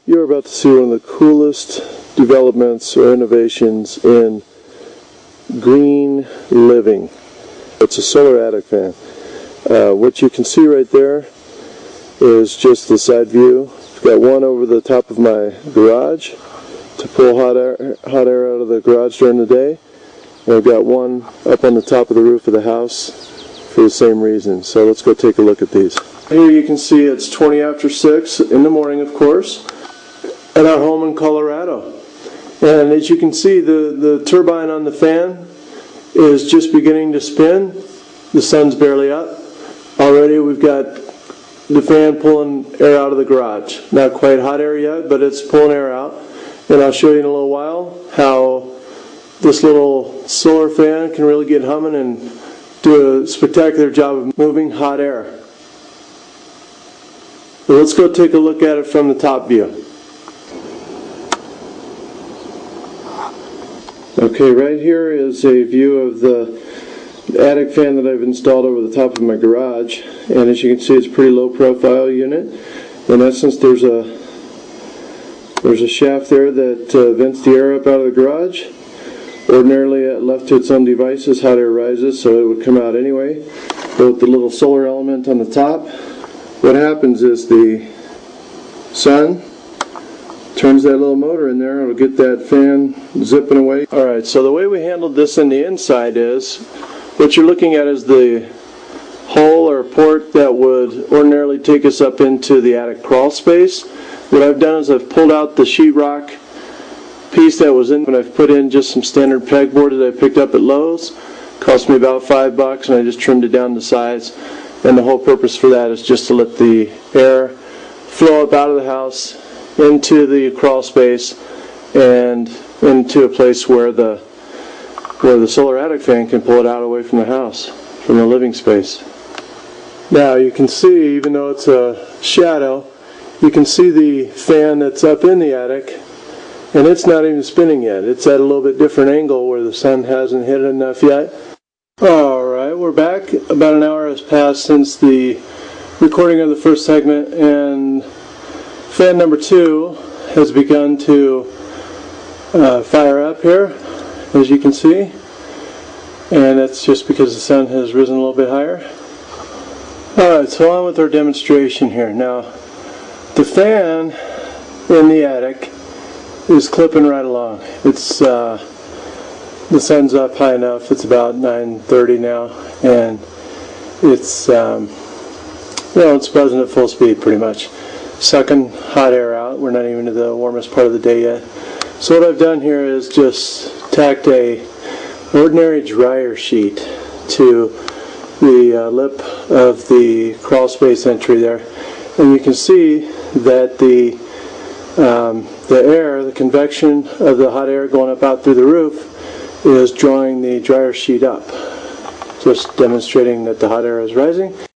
You're about to see one of the coolest developments or innovations in green living. It's a solar attic fan. What you can see right there is just the side view. I've got one over the top of my garage to pull hot air out of the garage during the day. And I've got one up on the top of the roof of the house for the same reason. So let's go take a look at these. Here you can see it's 20 after 6 in the morning, of course, at our home in Colorado. And as you can see, the turbine on the fan is just beginning to spin. The sun's barely up. Already we've got the fan pulling air out of the garage. Not quite hot air yet, but it's pulling air out. And I'll show you in a little while how this little solar fan can really get humming and do a spectacular job of moving hot air. So let's go take a look at it from the top view. Okay, right here is a view of the attic fan that I've installed over the top of my garage, and as you can see, it's a pretty low profile unit. In essence, there's a shaft there that vents the air up out of the garage. Ordinarily, left to its own devices, hot air rises, so it would come out anyway. But with the little solar element on the top, what happens is the sun turns that little motor in there. It'll get that fan zipping away. Alright, so the way we handled this in the inside is, what you're looking at is the hole or port that would ordinarily take us up into the attic crawl space. What I've done is I've pulled out the sheetrock piece that was in, and I've put in just some standard pegboard that I picked up at Lowe's. Cost me about $5, and I just trimmed it down to size. And the whole purpose for that is just to let the air flow up out of the house into the crawl space and into a place where the solar attic fan can pull it out away from the house, from the living space. Now you can see, even though it's a shadow, you can see the fan that's up in the attic, and it's not even spinning yet. It's at a little bit different angle where the sun hasn't hit it enough yet. Alright, we're back. About an hour has passed since the recording of the first segment, and fan number 2 has begun to fire up here, as you can see, and that's just because the sun has risen a little bit higher. Alright, so on with our demonstration here. Now, the fan in the attic is clipping right along. It's the sun's up high enough. It's about 9:30 now, and it's it's buzzing at full speed pretty much, sucking hot air out. We're not even to the warmest part of the day yet. So what I've done here is just tacked a ordinary dryer sheet to the lip of the crawl space entry there, and you can see that the air, the convection of the hot air going up out through the roof, is drawing the dryer sheet up, just demonstrating that the hot air is rising.